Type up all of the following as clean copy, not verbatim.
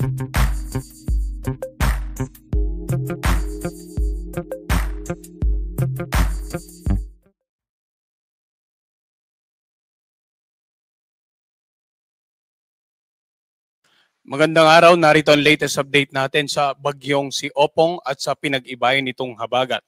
Magandang araw, narito ang latest update natin sa bagyong si Opong at sa pinag-ibayan nitong habagat.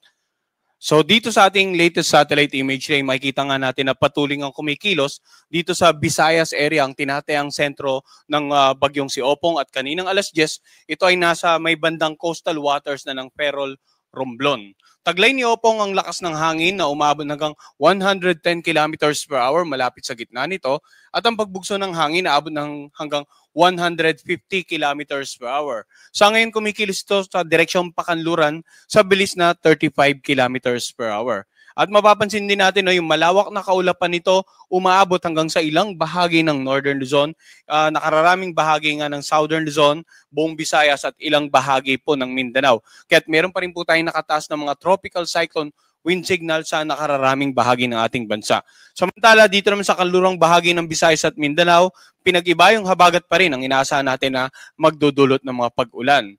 So dito sa ating latest satellite image ay makikita nga natin na patuloy ang kumikilos dito sa Visayas area, ang tinatayang sentro ng bagyong si Opong, at kaninang alas 10, ito ay nasa may bandang coastal waters na ng Ferrol, Romblon. Taglay ni Opong ang lakas ng hangin na umabot hanggang 110 kilometers per hour malapit sa gitna nito, at ang pagbugso ng hangin na abot ng hanggang 150 kilometers per hour. Sa ngayon kumikilos ito sa direksyong Pakanluran sa bilis na 35 kilometers per hour. At mapapansin din natin yung malawak na kaulapan nito umaabot hanggang sa ilang bahagi ng Northern Luzon, nakararaming bahagi nga ng Southern Luzon, buong Visayas at ilang bahagi po ng Mindanao. Kaya't meron pa rin po tayong nakataas ng mga tropical cyclone wind signal sa nakararaming bahagi ng ating bansa. Samantala, dito naman sa kanlurang bahagi ng Visayas at Mindanao, pinag-iba yung habagat pa rin ang inaasahan natin na magdudulot ng mga pag-ulan.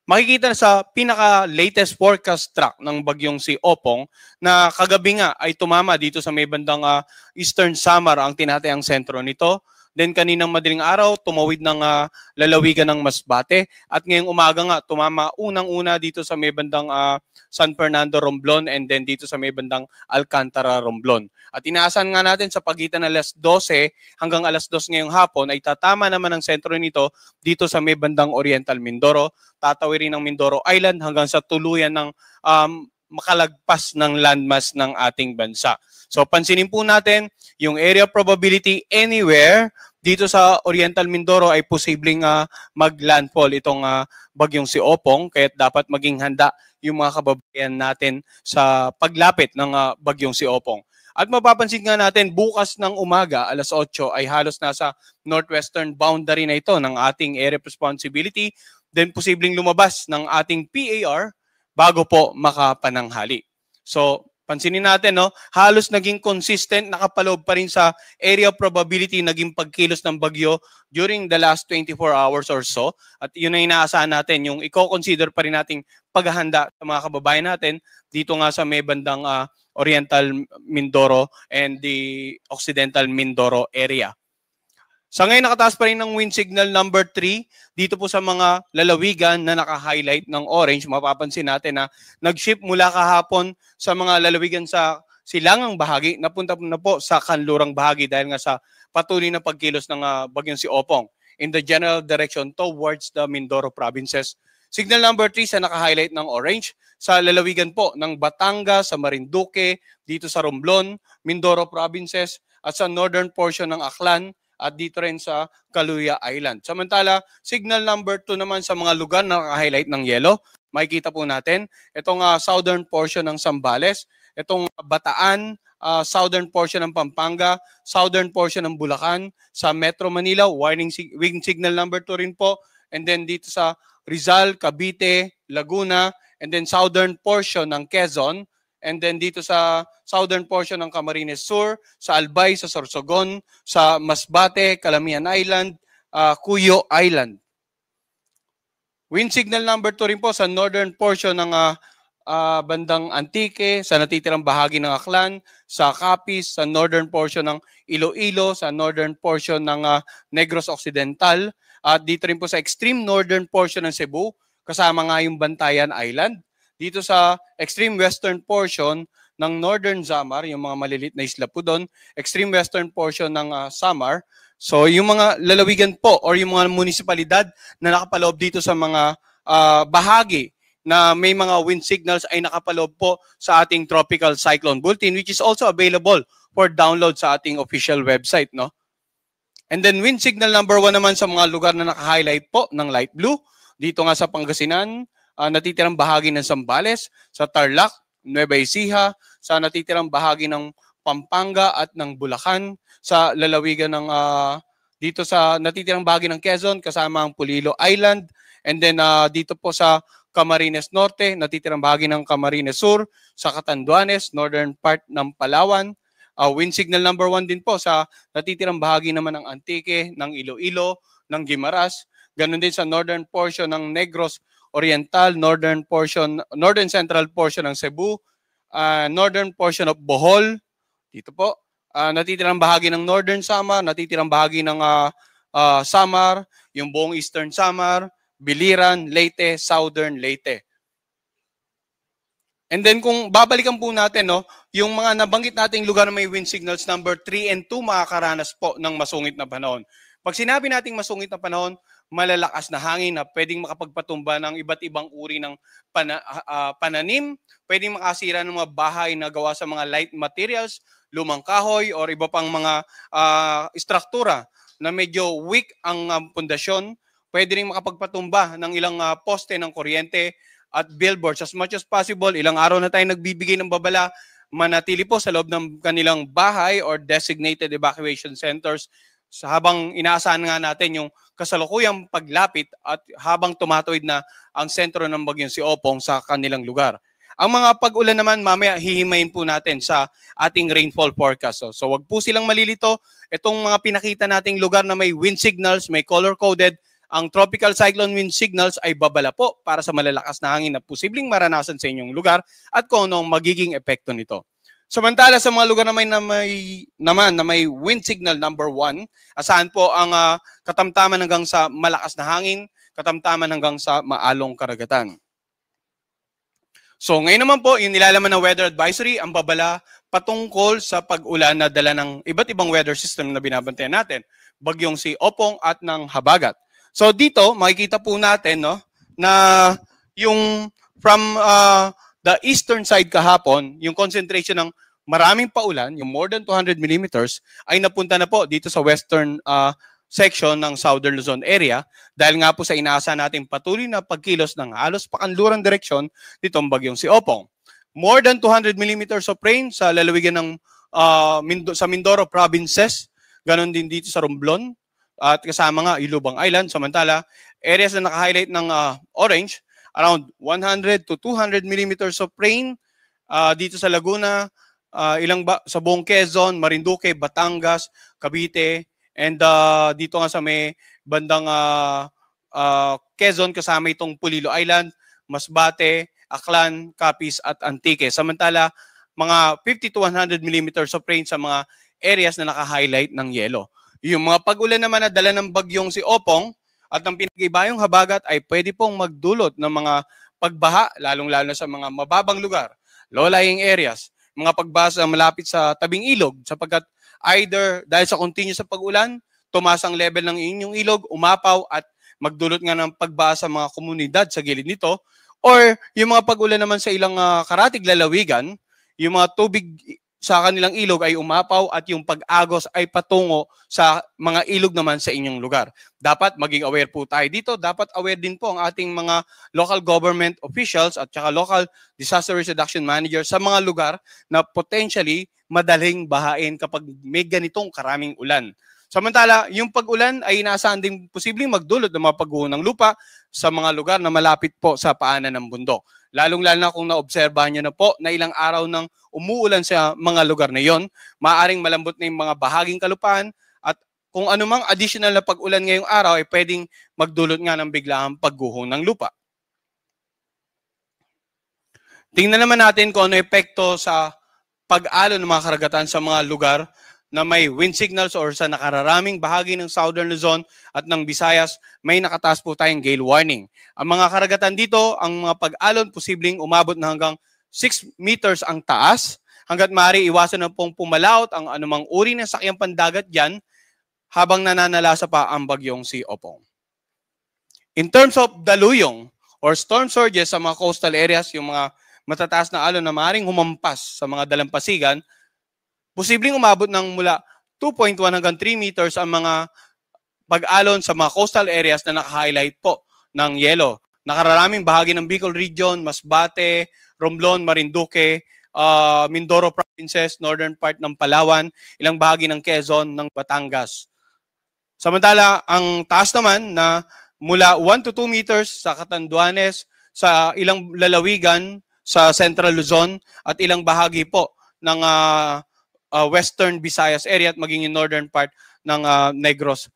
Makikita na sa pinaka-latest forecast track ng bagyong si Opong na kagabi nga ay tumama dito sa may bandang Eastern Samar ang tinatayang sentro nito. Then kaninang madaling araw, tumawid ng lalawigan ng Masbate. At ngayong umaga nga, tumama unang-una dito sa may bandang San Fernando, Romblon, and then dito sa may bandang Alcantara, Romblon. At inaasahan nga natin sa pagitan ng alas 12 hanggang alas 2 ngayong hapon ay tatama naman ang sentro nito dito sa may bandang Oriental Mindoro, tatawirin ng Mindoro Island hanggang sa tuluyan ng makalagpas ng landmass ng ating bansa. So pansinin po natin yung area probability anywhere dito sa Oriental Mindoro ay posibleng maglandfall itong bagyong si Opong, kaya dapat maging handa yung mga kababayan natin sa paglapit ng bagyong si Opong. At mapapansin nga natin bukas ng umaga alas 8 ay halos nasa northwestern boundary na ito ng ating area of responsibility, then posibleng lumabas ng ating PAR bago po makapananghali. So pansinin natin, halos naging consistent, nakapaloob pa rin sa area probability naging pagkilos ng bagyo during the last 24 hours or so. At yun ay inaasahan natin, yung i-consider pa rin nating paghahanda sa mga kababayan natin dito nga sa may bandang Oriental Mindoro and the Occidental Mindoro area. Sa ngayon, nakataas pa rin ng wind signal number 3 dito po sa mga lalawigan na naka-highlight ng orange. Mapapansin natin na nag-shift mula kahapon sa mga lalawigan sa silangang bahagi, napunta na po sa kanlurang bahagi dahil nga sa patuloy na pagkilos ng bagyong si Opong in the general direction towards the Mindoro provinces. Signal number 3 sa naka-highlight ng orange sa lalawigan po ng Batangas, sa Marinduque, dito sa Romblon, Mindoro provinces, at sa northern portion ng Aklan, at dito rin sa Caluya Island. Samantala, signal number 2 naman sa mga lugar na naka-highlight ng yellow. Makikita po natin itong southern portion ng Zambales, itong Bataan, southern portion ng Pampanga, southern portion ng Bulacan, sa Metro Manila, wind signal number 2 rin po, and then dito sa Rizal, Cavite, Laguna, and then southern portion ng Quezon, and then dito sa southern portion ng Camarines Sur, sa Albay, sa Sorsogon, sa Masbate, Calamian Island, Cuyo Island. Wind signal number 2 rin po sa northern portion ng bandang Antique, sa natitirang bahagi ng Aklan, sa Capiz, sa northern portion ng Iloilo, sa northern portion ng Negros Occidental, at dito rin po sa extreme northern portion ng Cebu, kasama nga yung Bantayan Island. Dito sa extreme western portion ng Northern Samar, yung mga malilit na isla po doon, extreme western portion ng Samar. So yung mga lalawigan po or yung mga munisipalidad na nakapaloob dito sa mga bahagi na may mga wind signals ay nakapaloob po sa ating Tropical Cyclone Bulletin, which is also available for download sa ating official website, no? And then wind signal number 1 naman sa mga lugar na naka-highlight po ng light blue. Dito nga sa Pangasinan, natitirang bahagi ng Zambales, sa Tarlac, Nueva Ecija, sa natitirang bahagi ng Pampanga at ng Bulacan, sa lalawigan ng dito sa natitirang bahagi ng Quezon kasama ang Pulilo Island, and then dito po sa Camarines Norte, natitirang bahagi ng Camarines Sur, sa Catanduanes, northern part ng Palawan. Wind signal number 1 din po sa natitirang bahagi naman ng Antique, ng Iloilo, ng Guimaras, ganun din sa northern portion ng Negros Oriental, northern central portion ng Cebu, northern portion of Bohol, dito po, natitirang bahagi ng Northern Samar, natitirang bahagi ng Samar, yung buong Eastern Samar, Biliran, Leyte, Southern Leyte. And then kung babalikan po natin, no, yung mga nabanggit nating lugar na may wind signals number 3 and 2 makakaranas po ng masungit na panahon. Pag sinabi nating masungit na panahon, malalakas na hangin na pwedeng makapagpatumba ng iba't ibang uri ng pananim, pwedeng makasira ng mga bahay na gawa sa mga light materials, lumang kahoy or iba pang mga istruktura na medyo weak ang pundasyon, pwede rin makapagpatumba ng ilang poste ng kuryente at billboards. As much as possible, ilang araw na tayo nagbibigay ng babala, manatili po sa loob ng kanilang bahay or designated evacuation centers habang inaasahan nga natin yung kasalukuyang paglapit at habang tumatuwid na ang sentro ng bagyong si Opong sa kanilang lugar. Ang mga pag-ulan naman, mamaya hihimayin po natin sa ating rainfall forecast. So wag po silang malilito. Itong mga pinakita nating lugar na may wind signals, may color-coded, ang tropical cyclone wind signals ay babala po para sa malalakas na hangin na posibleng maranasan sa inyong lugar at kung ano ang magiging epekto nito. Samantala sa mga lugar na may wind signal number 1, asahan po ang katamtaman hanggang sa malakas na hangin, katamtaman hanggang sa maalong karagatan. So ngayon naman po, yung nilalaman ng weather advisory, ang babala patungkol sa pag-ulan na dala ng iba't ibang weather system na binabantayan natin, bagyong si Opong at ng Habagat. So dito, makikita po natin, no, na yung from the eastern side kahapon, yung concentration ng maraming paulan, yung more than 200 millimeters, ay napunta na po dito sa western section ng Southern Luzon area dahil nga po sa inaasa nating patuloy na pagkilos ng halos pakanlurang direksyon nitong bagyong si Opong. More than 200 millimeters of rain sa lalawigan ng sa Mindoro provinces, ganon din dito sa Romblon at kasama nga Ilubang Island. Samantala, areas na naka-highlight ng orange, around 100 to 200 millimeters of rain dito sa Laguna, sa buong Quezon, Marinduque, Batangas, Cavite, and dito nga sa may bandang Quezon kasama itong Pulilo Island, Masbate, Aklan, Capiz at Antique. Samantala, mga 50 to 100 millimeters of rain sa mga areas na naka-highlight ng yelo. Yung mga pag-ulan naman na dala ng bagyong si Opong at ng pinag-ibayong Habagat ay pwede pong magdulot ng mga pagbaha, lalong-lalo sa mga mababang lugar, low-lying areas, mga pagbaha malapit sa tabing ilog sapagkat either dahil sa continuous sa pag-ulan, tumaas ang level ng inyong ilog, umapaw at magdulot nga ng pagbaha sa mga komunidad sa gilid nito, or yung mga pag-ulan naman sa ilang karatig lalawigan, yung mga tubig sa kanilang ilog ay umapaw at yung pag-agos ay patungo sa mga ilog naman sa inyong lugar. Dapat maging aware po tayo dito. Dapat aware din po ang ating mga local government officials at saka local disaster risk reduction managers sa mga lugar na potentially madaling bahain kapag may ganitong karaming ulan. Samantala, yung pag-ulan ay inaasahan din posibleng magdulot ng mga pagguho ng lupa sa mga lugar na malapit po sa paanan ng bundok. Lalong-lalo na kung naobserbahan nyo na po na ilang araw nang umuulan sa mga lugar na yon, maaaring malambot na yung mga bahaging kalupaan at kung anumang additional na pag-ulan ngayong araw ay pwedeng magdulot nga ng biglaang pagguho ng lupa. Tingnan naman natin kung ano epekto sa pag-alon ng mga karagatan sa mga lugar na may wind signals or sa nakararaming bahagi ng Southern Luzon at ng Visayas, may nakataas po tayong gale warning. Ang mga karagatan dito, ang mga pag-alon posibleng umabot na hanggang 6 meters ang taas. Hanggat maaari, iwasan na pong pumalaot ang anumang uri ng sakyang pandagat dyan habang nananalasa pa ang bagyong si Opong. In terms of daluyong or storm surges sa mga coastal areas, yung mga matataas na alon na maaaring humampas sa mga dalampasigan, posibleng umabot ng mula 2.1 hanggang 3 meters ang mga pag-alon sa mga coastal areas na naka-highlight po ng yelo. Nakararaming bahagi ng Bicol Region, Masbate, Romblon, Marinduque, Mindoro Provinces, northern part ng Palawan, ilang bahagi ng Quezon, ng Batangas. Samantala, ang taas naman na mula 1 to 2 meters sa Catanduanes, sa ilang lalawigan sa Central Luzon at ilang bahagi po ng Western Visayas area at maging yung northern part ng Negros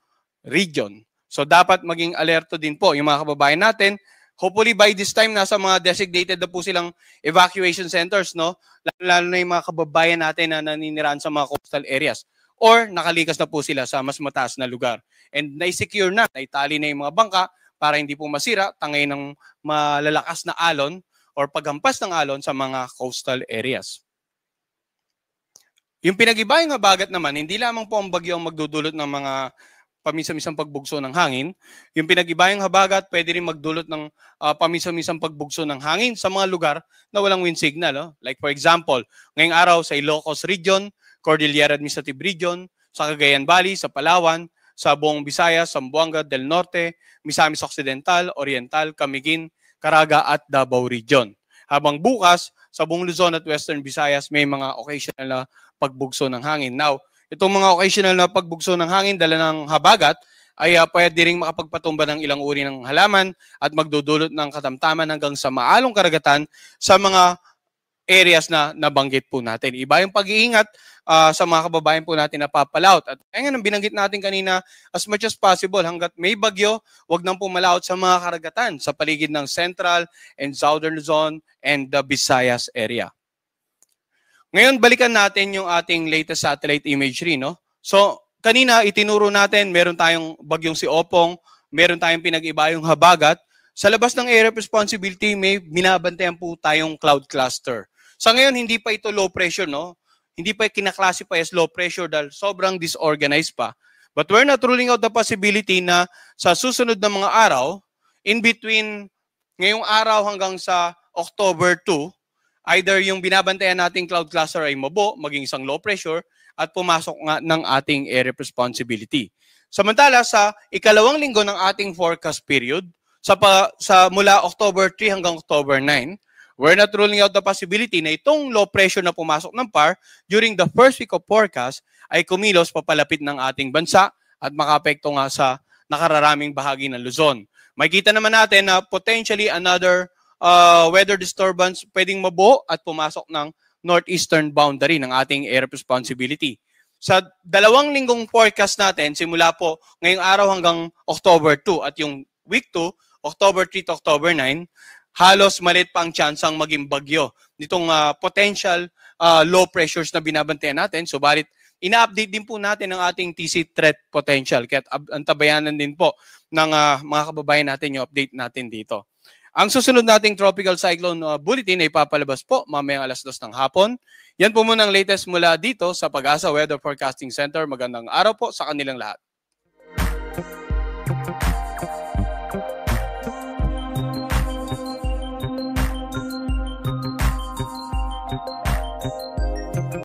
region. So dapat maging alerto din po yung mga kababayan natin. Hopefully by this time, nasa mga designated na po silang evacuation centers, no? Lalo na yung mga kababayan natin na naninirahan sa mga coastal areas. Or nakalikas na po sila sa mas mataas na lugar. And na-secure na, naitali na yung mga bangka para hindi po masira, tangay ng malalakas na alon or paghampas ng alon sa mga coastal areas. Yung pinag-ibayang habagat naman, hindi lamang po ang bagyo ang magdudulot ng mga paminsan-misang pagbugso ng hangin. Yung pinag-ibayang habagat, pwede rin magdulot ng paminsan-misang pagbugso ng hangin sa mga lugar na walang wind signal. Oh. Like for example, ngayong araw sa Ilocos Region, Cordillera Administrative Region, sa Cagayan Valley, sa Palawan, sa buong Visayas, Zamboanga del Norte, Misamis Occidental, Oriental, Camiguin, Caraga at Davao Region. Habang bukas, sa buong Luzon at Western Visayas, may mga occasional na pagbugso ng hangin. Now, itong mga occasional na pagbugso ng hangin dala ng habagat ay pwede ring makapagpatumba ng ilang uri ng halaman at magdudulot ng katamtaman hanggang sa maalong karagatan sa mga areas na nabanggit po natin. Iba yung pag-iingat sa mga kababayan po natin na papalaot. At ngayon, ang binanggit natin kanina, as much as possible, hanggat may bagyo, wag nang pumalaot sa mga karagatan sa paligid ng Central and Southern Luzon and the Visayas area. Ngayon, balikan natin yung ating latest satellite imagery. No? So, kanina itinuro natin, meron tayong bagyong si Opong, meron tayong pinag-ibayong habagat. Sa labas ng area of responsibility, may binabantayan po tayong cloud cluster. Sa ngayon, hindi pa ito low pressure, no? Hindi pa kinaklasify as low pressure dahil sobrang disorganized pa. But we're not ruling out the possibility na sa susunod na mga araw, in between ngayong araw hanggang sa October 2, either yung binabantayan nating cloud cluster ay mabo, maging isang low pressure, at pumasok nga ng ating area of responsibility. Samantala, sa ikalawang linggo ng ating forecast period, sa mula October 3 hanggang October 9, we're not ruling out the possibility na itong low pressure na pumasok ng PAR during the first week of forecast ay kumilos papalapit ng ating bansa at makaapekto nga sa nakararaming bahagi ng Luzon. Makikita naman natin na potentially another weather disturbance pwedeng mabuo at pumasok ng northeastern boundary ng ating area of responsibility. Sa dalawang linggong forecast natin, simula po ngayong araw hanggang October 2 at yung week 2, October 3 to October 9, halos maliit pa ang tsansang maging bagyo nitong potential low pressures na binabantayan natin. Subalit, ina-update din po natin ang ating TC threat potential. Kaya antabayanan din po ng mga kababayan natin yung update natin dito. Ang susunod nating tropical cyclone bulletin ay papalabas po mamayang 2:00 ng hapon. Yan po muna ang latest mula dito sa Pag-asa Weather Forecasting Center. Magandang araw po sa kanilang lahat.